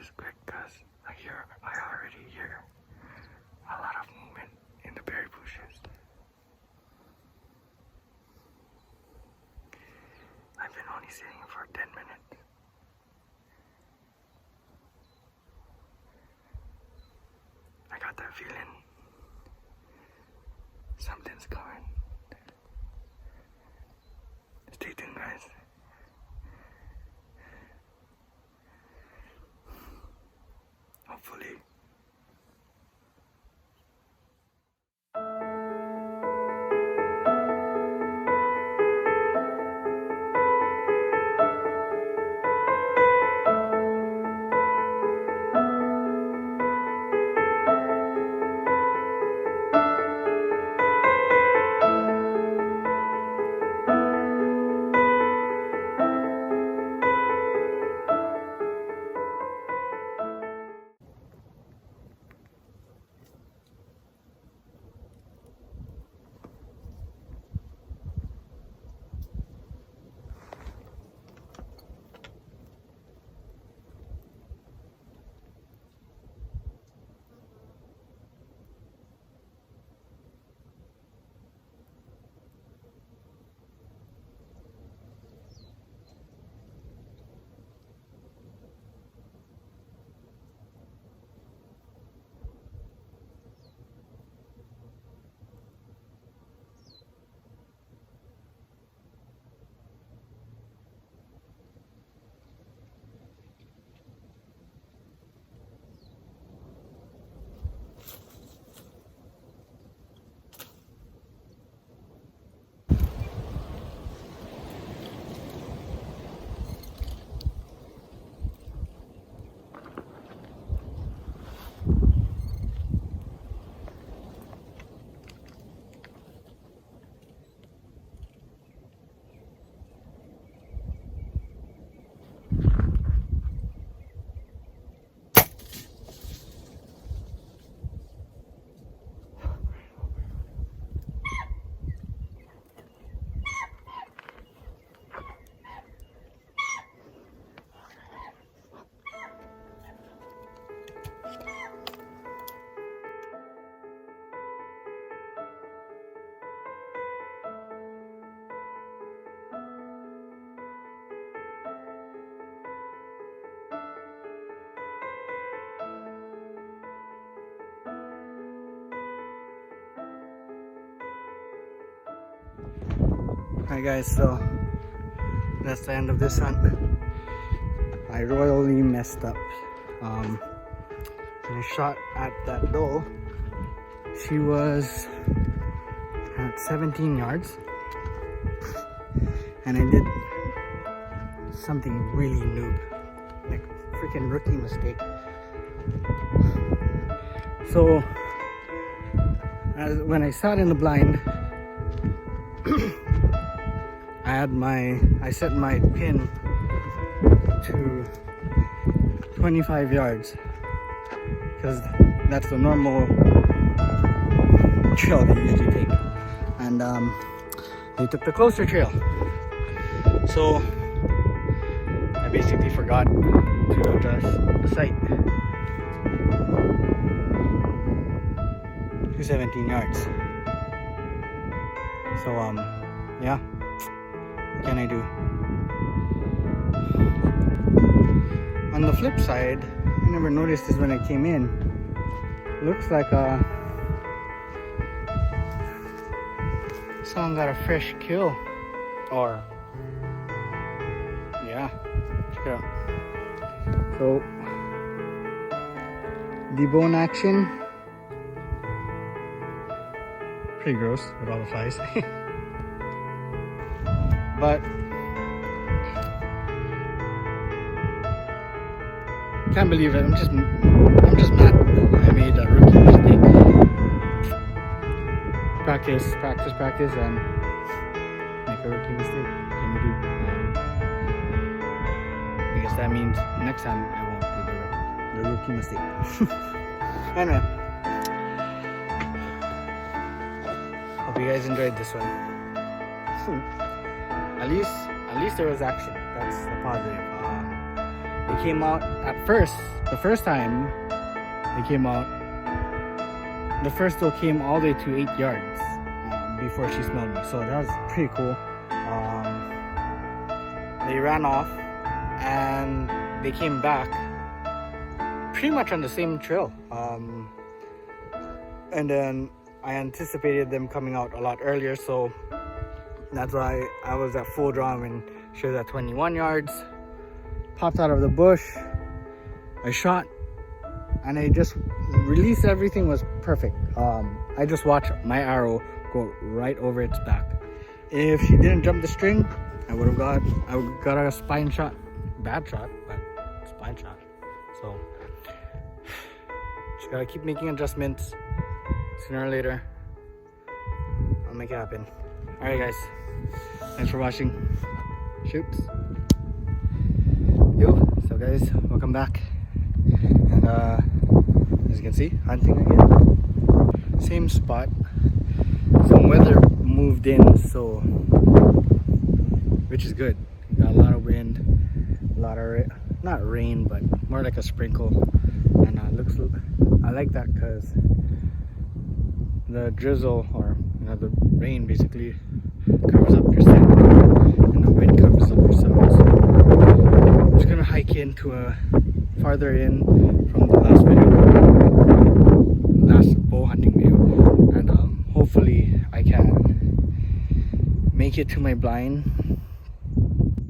this quick because I already hear a lot of movement in the berry bushes. I've been only sitting for 10 minutes. I got that feeling something's coming. Stay tuned, guys. Hopefully. Hi guys, so that's the end of this hunt. I royally messed up. When I shot at that doe, she was at 17 yards, and I did something really noob, like freaking rookie mistake. So when I sat in the blind, I set my pin to 25 yards because that's the normal trail they usually take, and they took the closer trail. So I basically forgot to adjust the sight to 17 yards. So yeah. What can I do? On the flip side, I never noticed this when I came in. Looks like someone got a fresh kill. Or yeah, check it out. So debone action. Pretty gross with all the flies. But can't believe it. I'm just mad. I made a rookie mistake. Practice, and make a rookie mistake. What can you do? I guess that means next time I won't do the rookie mistake. Anyway, hope you guys enjoyed this one. At least there was action. That's the positive. They came out at first. The first time they came out, the first doe came all the way to 8 yards before she smelled me. So that was pretty cool. They ran off and they came back pretty much on the same trail. And then I anticipated them coming out a lot earlier, so that's why I was at full draw when she was at 21 yards. Popped out of the bush, I shot, and I just released. Everything was perfect. I just watched my arrow go right over its back. If she didn't jump the string, I would have got a spine shot. Bad shot, but spine shot. So just gotta keep making adjustments. Sooner or later, I'll make it happen. Alright guys, thanks for watching. Shoots. So guys, welcome back. And as you can see, hunting again. Same spot. Some weather moved in, so which is good. Got a lot of wind, a lot of not rain, but more like a sprinkle. And I like that because the drizzle, or the rain, basically covers up your scent, and the wind covers up your sounds. I'm just gonna hike into a farther in from the last bow hunting video, and hopefully I can make it to my blind.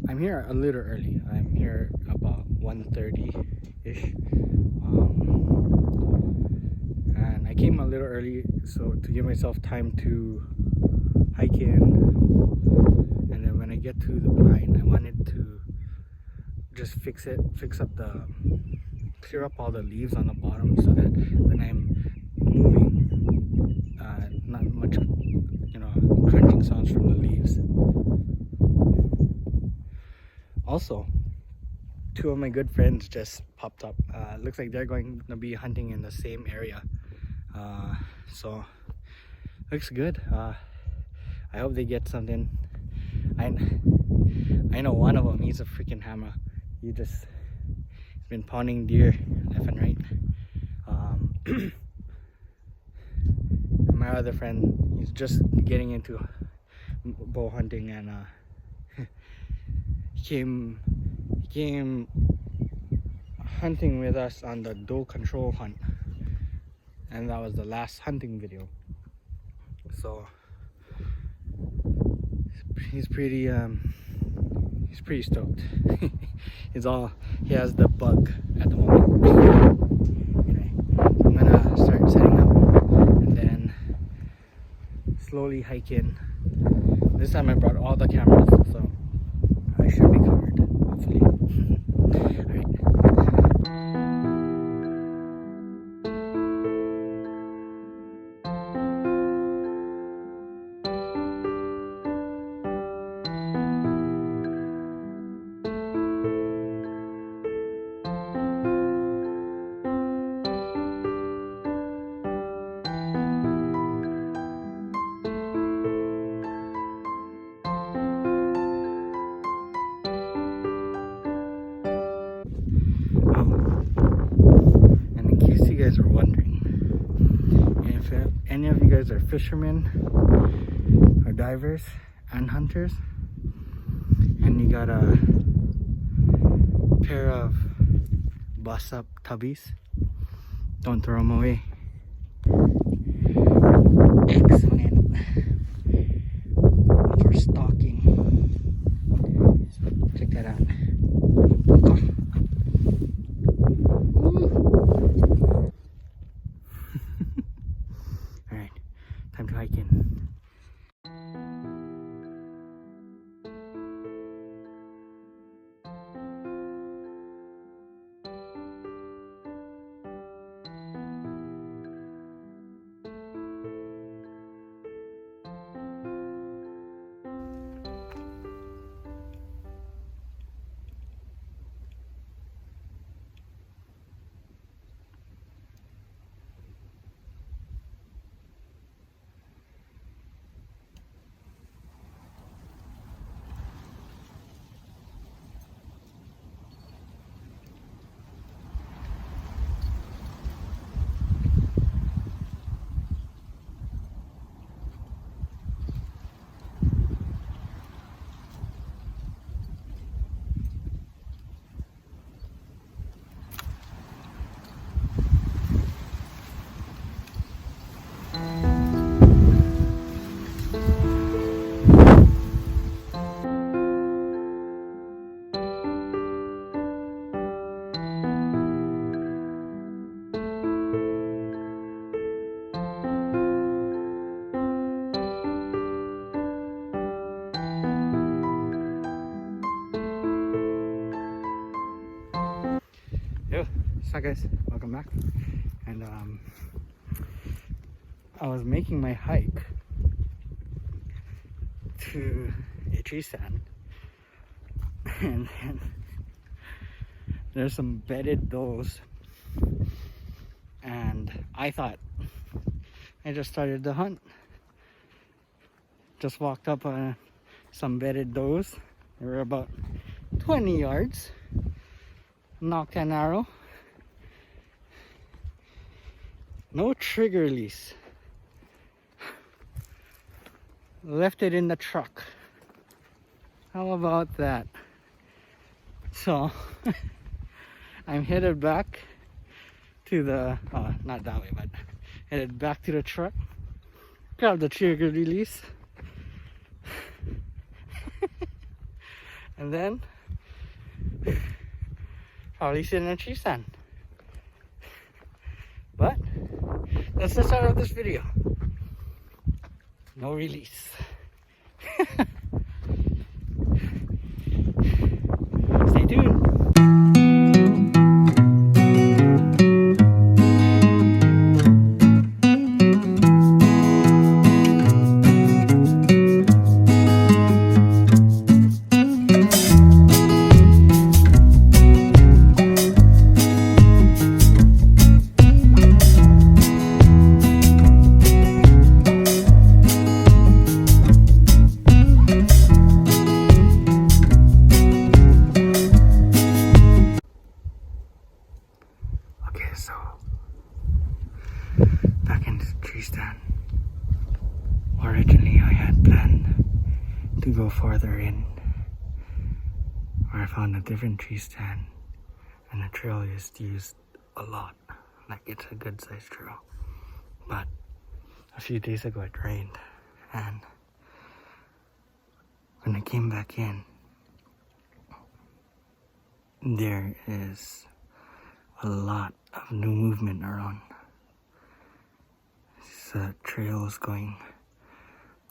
I'm here a little early. I'm here about 1:30-ish. And I came a little early so to give myself time to hike in, and then when I get to the blind, I wanted to just clear up all the leaves on the bottom, so that when I'm moving, not much crunching sounds from the leaves. Also, 2 of my good friends just popped up. Looks like they're going to be hunting in the same area. So looks good. I hope they get something. I know one of them, he's a freaking hammer. He's been pounding deer left and right. My other friend, he's just getting into bow hunting, and he came hunting with us on the doe control hunt, and that was the last hunting video. So he's pretty stoked. He has the bug at the moment. Anyway, I'm gonna start setting up and then slowly hike in. This time I brought all the cameras, so I should be covered, hopefully. Alright. And in case you guys are wondering, if any of you guys are fishermen or divers and hunters, and you got a pair of bust up tubbies, don't throw them away. Excellent for stalking. Check that out. Alright, time to hike in. So guys, welcome back. And I was making my hike to a tree stand, and then there's some bedded does, and I thought I just started the hunt. Just walked up on some bedded does. They were about 20 yards. Knocked an arrow. No trigger release. Left it in the truck. How about that? So I'm headed back to the not that way, but headed back to the truck. Grab the trigger release. And then probably sit in a tree stand. But that's the start of this video. No release. Stay tuned. So back in the tree stand. Originally I had planned to go farther in, where I found a different tree stand, and the trail is used a lot. Like, it's a good sized trail. But a few days ago it rained, and when I came back in, there is a lot of new movement around. The trail is going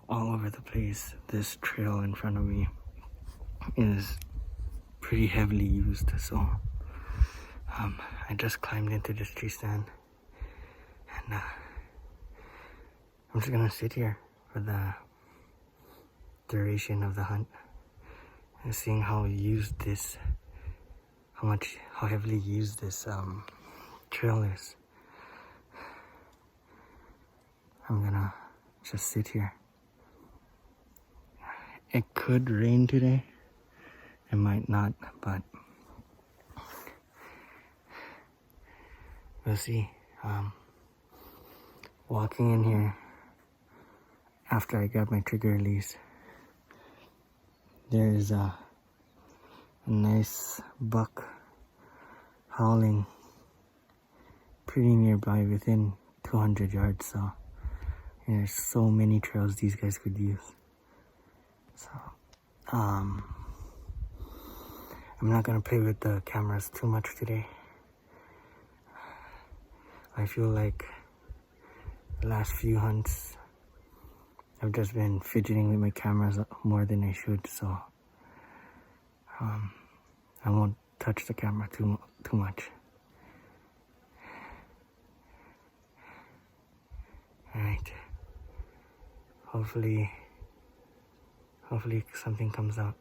all over the place. This trail in front of me is pretty heavily used, so I just climbed into this tree stand, and I'm just gonna sit here for the duration of the hunt and seeing how heavily used this trail is. I'm gonna just sit here. It could rain today. It might not, but we'll see. Walking in here after I grab my trigger release, there's a nice buck howling pretty nearby, within 200 yards. So there's so many trails these guys could use. So I'm not gonna play with the cameras too much today. I feel like the last few hunts I've just been fidgeting with my cameras more than I should, so I won't touch the camera too much. Alright. Hopefully something comes out.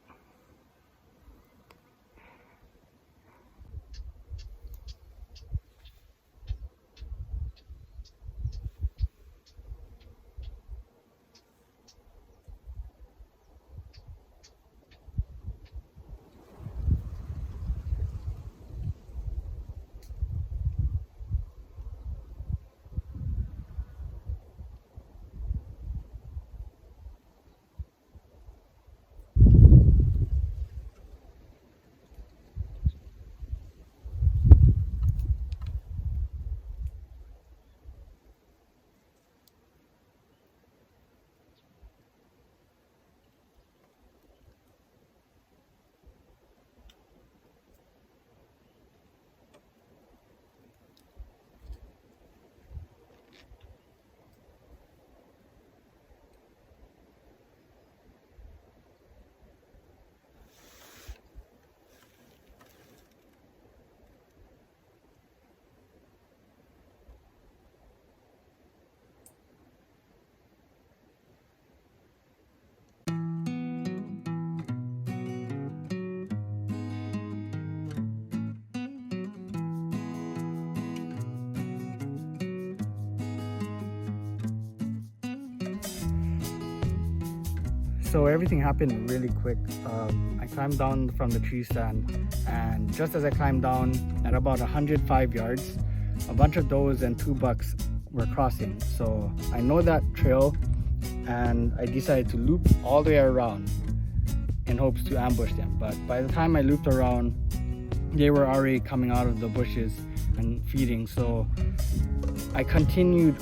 So everything happened really quick. I climbed down from the tree stand, and just as I climbed down at about 105 yards, a bunch of does and 2 bucks were crossing. So I know that trail, and I decided to loop all the way around in hopes to ambush them. But by the time I looped around, they were already coming out of the bushes and feeding. So I continued,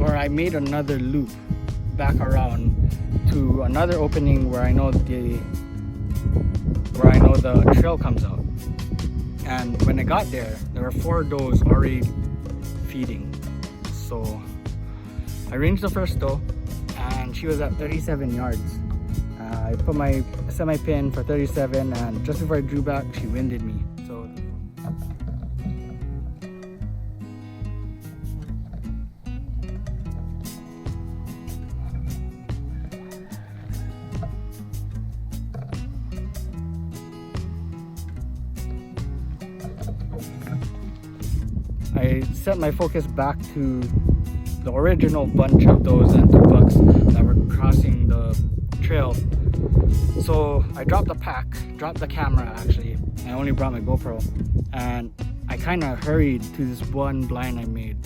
or I made another loop back around to another opening where I know the trail comes out. And when I got there were 4 does already feeding. So I ranged the first doe, and she was at 37 yards. I set my pin for 37, and just before I drew back, she winded me. So I set my focus back to the original bunch of does and 2 bucks that were crossing the trail. So I dropped the camera actually. I only brought my GoPro, and I kind of hurried to this one blind I made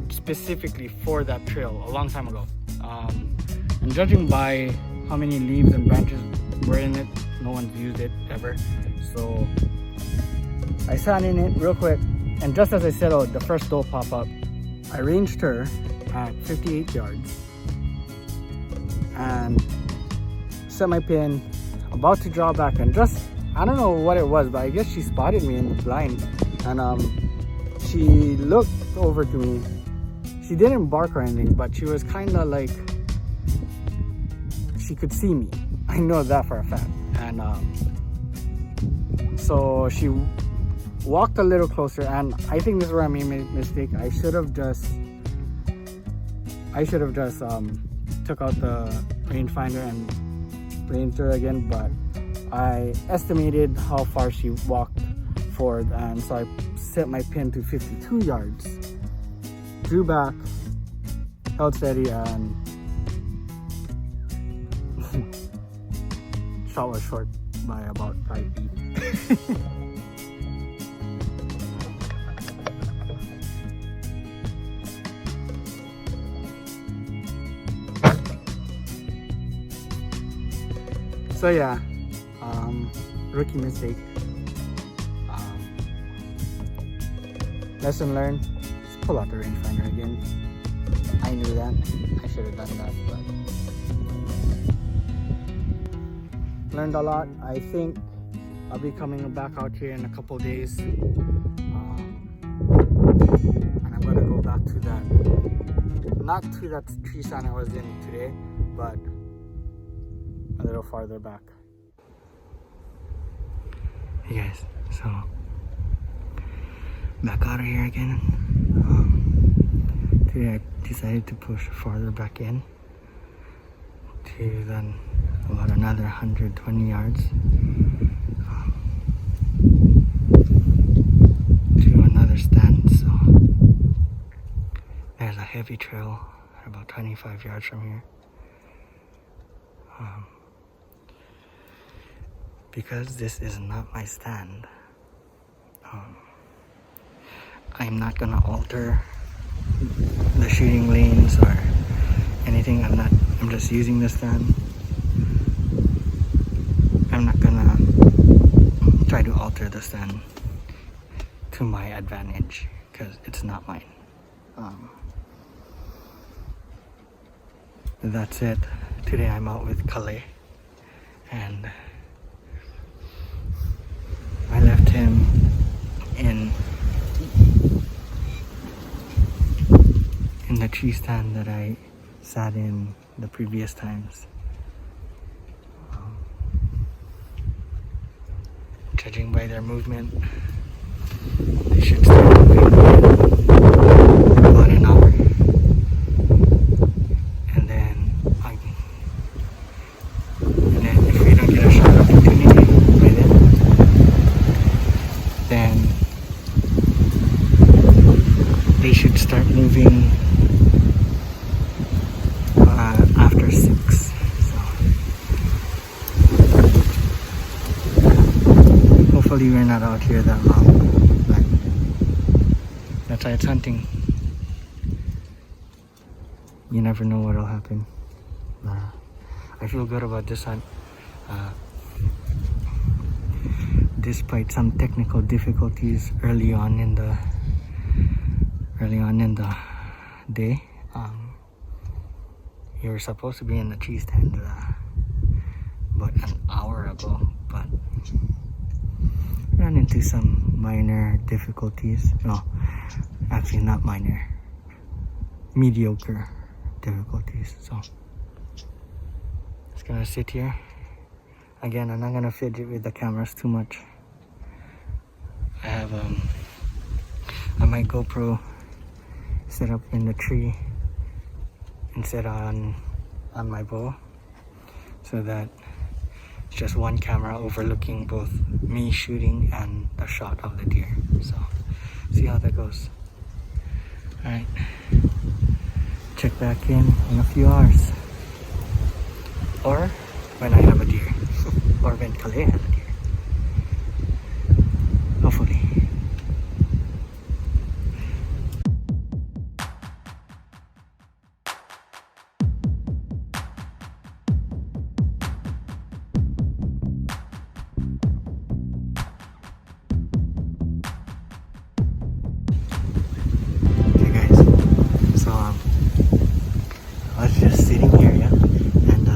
specifically for that trail a long time ago. And judging by how many leaves and branches were in it, no one's used it ever. So I sat in it real quick, and just as I settled, the first doe popped up. I ranged her at 58 yards and set my pin, about to draw back, and just, I don't know what it was, but I guess she spotted me in the blind, and she looked over to me. She didn't bark or anything, but she was kind of like, she could see me. I know that for a fact. And so she walked a little closer, and I think this is where I made a mistake. I should have just took out the rangefinder and ranged her again, but I estimated how far she walked forward, and so I set my pin to 52 yards, drew back, held steady, and shot was short by about 5 feet. So yeah, rookie mistake. Lesson learned, just pull out the rangefinder again. I knew that, I should have done that, but learned a lot. I think I'll be coming back out here in a couple days, and I'm gonna go back to that, not to that tree stand I was in today, but a little farther back. Hey guys, so back out of here again. Today I decided to push farther back in to then about another 120 yards to another stand. So there's a heavy trail at about 25 yards from here. Because this is not my stand, I'm not gonna alter the shooting lanes or anything. I'm just using the stand. I'm not gonna try to alter the stand to my advantage, because it's not mine. That's it. Today I'm out with Kale, and I left him in the tree stand that I sat in the previous times. Judging by their movement, they should start moving in about an hour. And then if we don't get a shot opportunity by then they should start moving after 6. So Thankfully, we're not out here that long, but that's why it's hunting. You never know what'll happen. I feel good about this hunt. Despite some technical difficulties early on in the day, you were supposed to be in the tree stand about an hour ago, but ran into some minor difficulties. No, actually not minor, mediocre difficulties. So just gonna sit here. Again, I'm not gonna fidget with the cameras too much. I have my GoPro set up in the tree and set on my bow, so that it's just one camera overlooking both me shooting and the shot of the deer. So see how that goes. Alright, check back in a few hours, or when I have a deer, or when Calais has a deer. Hopefully. Okay guys, so I was just sitting here, yeah, and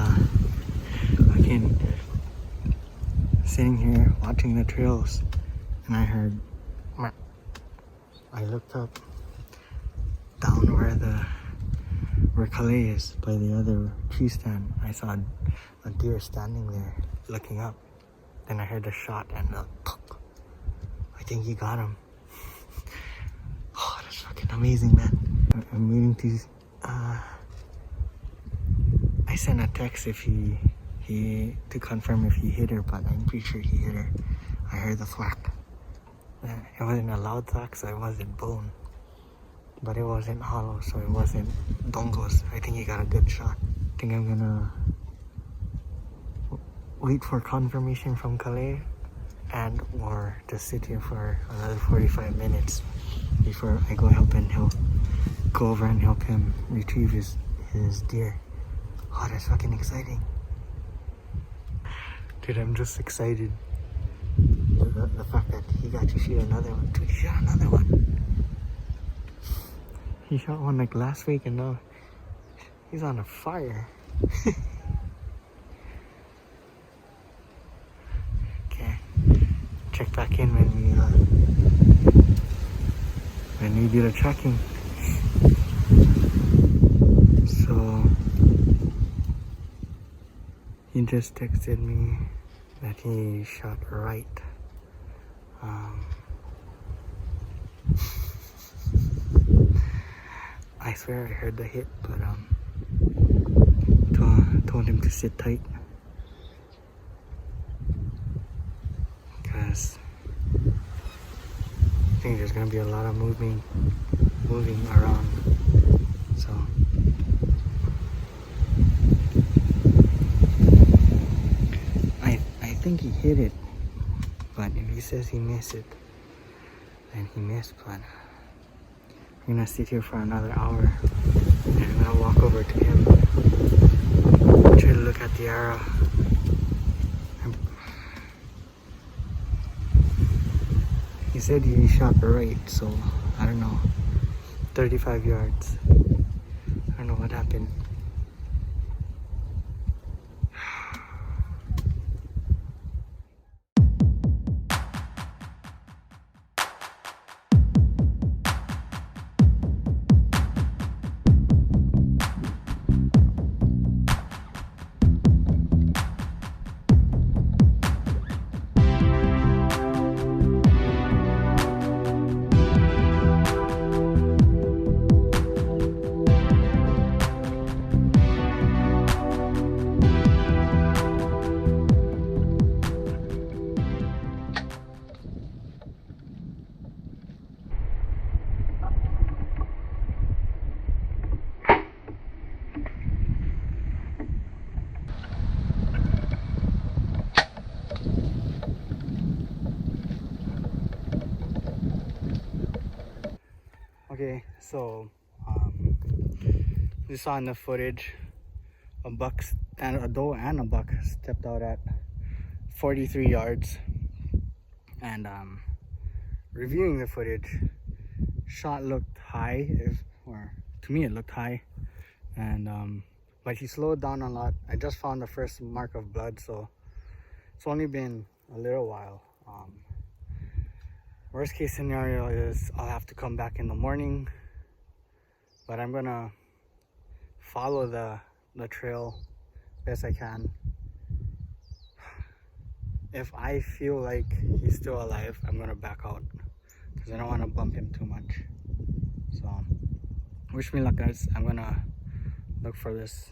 again, sitting here watching the trails, and I heard, I looked up down where Calais is by the other tree stand. I saw a deer standing there looking up. Then I heard a shot and I think he got him. Oh, that's fucking amazing, man. I'm waiting to I sent a text if he to confirm if he hit her, but I'm pretty sure he hit her. I heard the thwack. It wasn't a loud thwack, so it wasn't bone, but it wasn't hollow, so it wasn't dongos. I think he got a good shot. I think I'm gonna wait for confirmation from Calais and or just sit here for another 45 minutes before I go over and help him retrieve his deer. Oh, that's fucking exciting. Dude, I'm just excited. The fact that he got to shoot another one. Dude, he shot another one. He shot one like last week, and now he's on a fire. Okay, check back in when we do the tracking. So he just texted me that he shot right. I swear I heard the hit, but told him to sit tight, because I think there's gonna be a lot of moving around. So I think he hit it, but if he says he missed it, then he missed. But I'm gonna sit here for another hour, and I'm gonna walk over to him, try to look at the arrow. He said he shot right, so I don't know, 35 yards. I don't know what happened. Okay, so you saw in the footage a buck and a doe and a buck stepped out at 43 yards, and reviewing the footage, shot looked high, or to me it looked high, and but he slowed down a lot. I just found the first mark of blood, so it's only been a little while. Worst case scenario is I'll have to come back in the morning, but I'm gonna follow the trail best I can. If I feel like he's still alive, I'm gonna back out because I don't want to bump him too much. So wish me luck, guys. I'm gonna look for this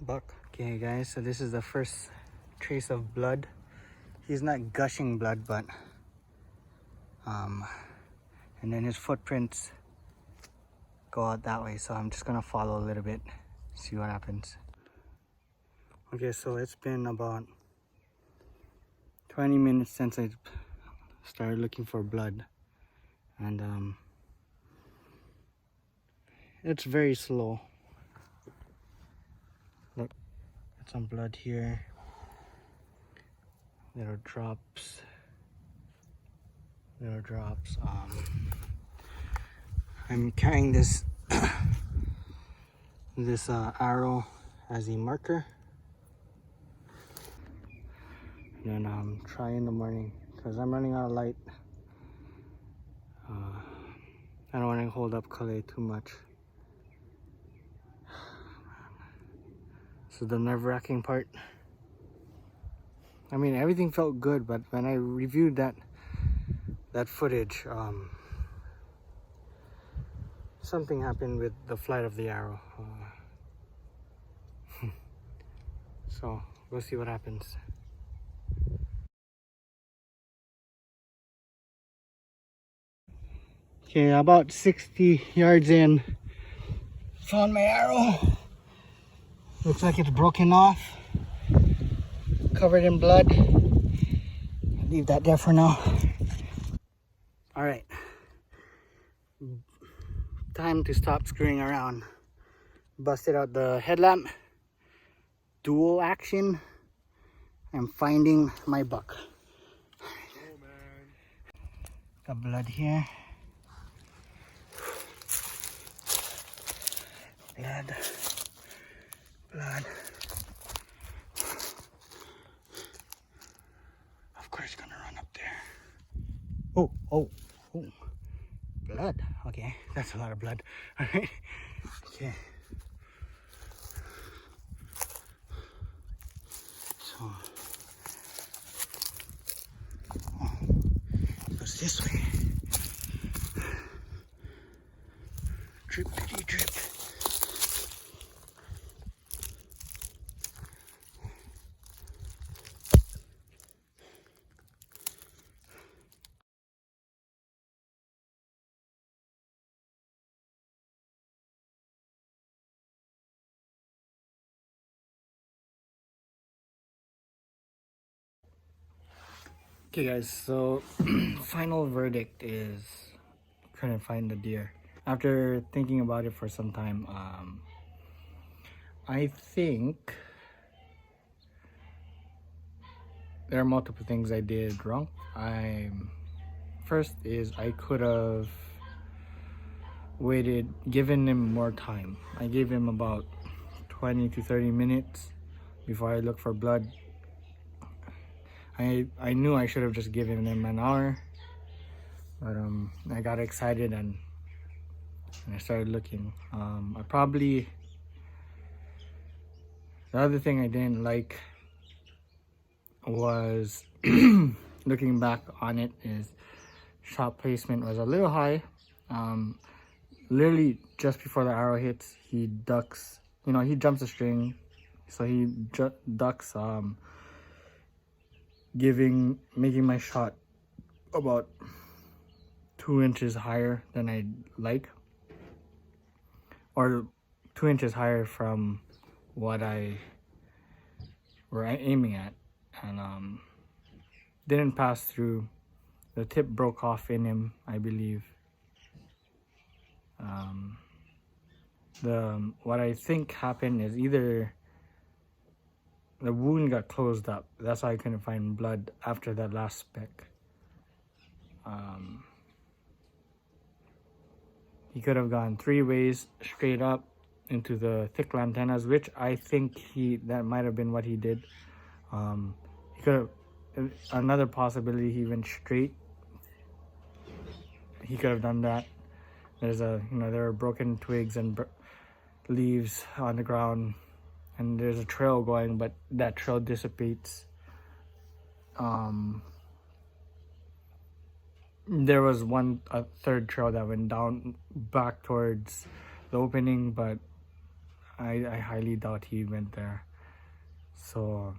buck. Okay guys, so this is the first trace of blood. He's not gushing blood, but and then his footprints go out that way, so I'm just gonna follow a little bit, see what happens. Okay, so it's been about 20 minutes since I started looking for blood, and it's very slow. Look, got some blood here, little drops. I'm carrying this this arrow as a marker, and then try in the morning because I'm running out of light. I don't want to hold up Calais too much. So the nerve-wracking part. I mean, everything felt good, but when I reviewed that footage, something happened with the flight of the arrow. So we'll see what happens. Okay, about 60 yards in, found my arrow. Looks like it's broken off, covered in blood. I'll leave that there for now. All right, time to stop screwing around. Busted out the headlamp, dual action. I'm finding my buck. Oh, man. Got blood here. Blood. Of course, gonna run up there. Oh. Blood. Okay, that's a lot of blood. All right. Okay. So, it goes this way. Drippity drip. Okay guys, so final verdict is couldn't find the deer. After thinking about it for some time, I think there are multiple things I did wrong. First is I could have waited, given him more time. I gave him about 20 to 30 minutes before I looked for blood. I knew I should have just given him an hour, but I got excited and I started looking. The other thing I didn't like was looking back on it is shot placement was a little high. Literally just before the arrow hits, he ducks, he jumps the string, so he ducks, making my shot about 2 inches higher than I'd like, or 2 inches higher from what I were aiming at, and didn't pass through. The tip broke off in him, I believe. What I think happened is either the wound got closed up. That's why I couldn't find blood after that last speck. He could have gone 3 ways straight up into the thick lantanas, which I think that might have been what he did. He could have, another possibility, he went straight. He could have done that. There's there are broken twigs and leaves on the ground, and there's a trail going, but that trail dissipates. There was a third trail that went down back towards the opening, but I highly doubt he went there. So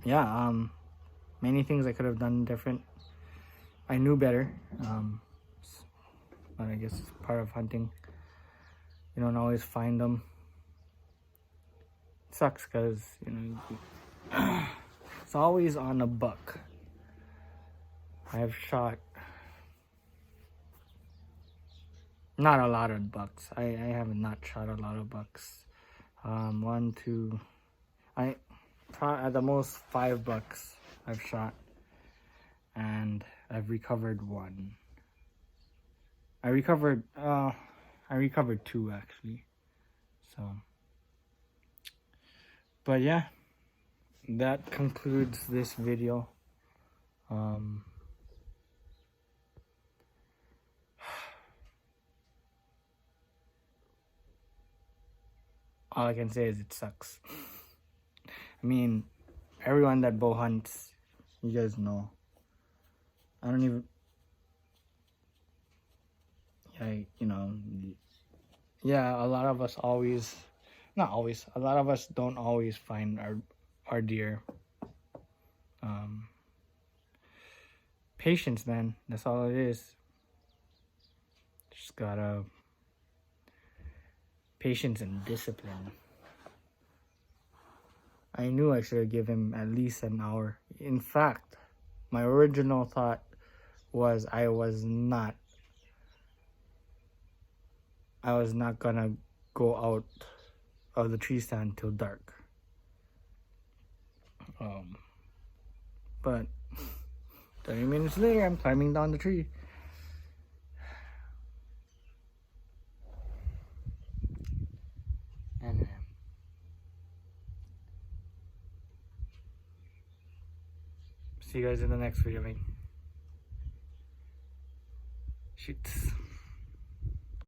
yeah, many things I could have done different. I knew better, but I guess it's part of hunting. You don't always find them. It sucks because it's always on a buck. I've shot not a lot of bucks. I have not shot a lot of bucks. 1, 2, at the most 5 bucks I've shot, and I've recovered 1. I recovered 2 actually. So, but yeah, that concludes this video. All I can say is it sucks. I mean, everyone that bow hunts, you guys know. Yeah, a lot of us not always, a lot of us don't always find our deer. Patience, man, that's all it is. Just gotta patience and discipline. I knew I should have given him at least an hour. In fact, my original thought was I was not gonna go out of the tree stand till dark. But 30 minutes later, I'm climbing down the tree. And see you guys in the next video, man. Shoots.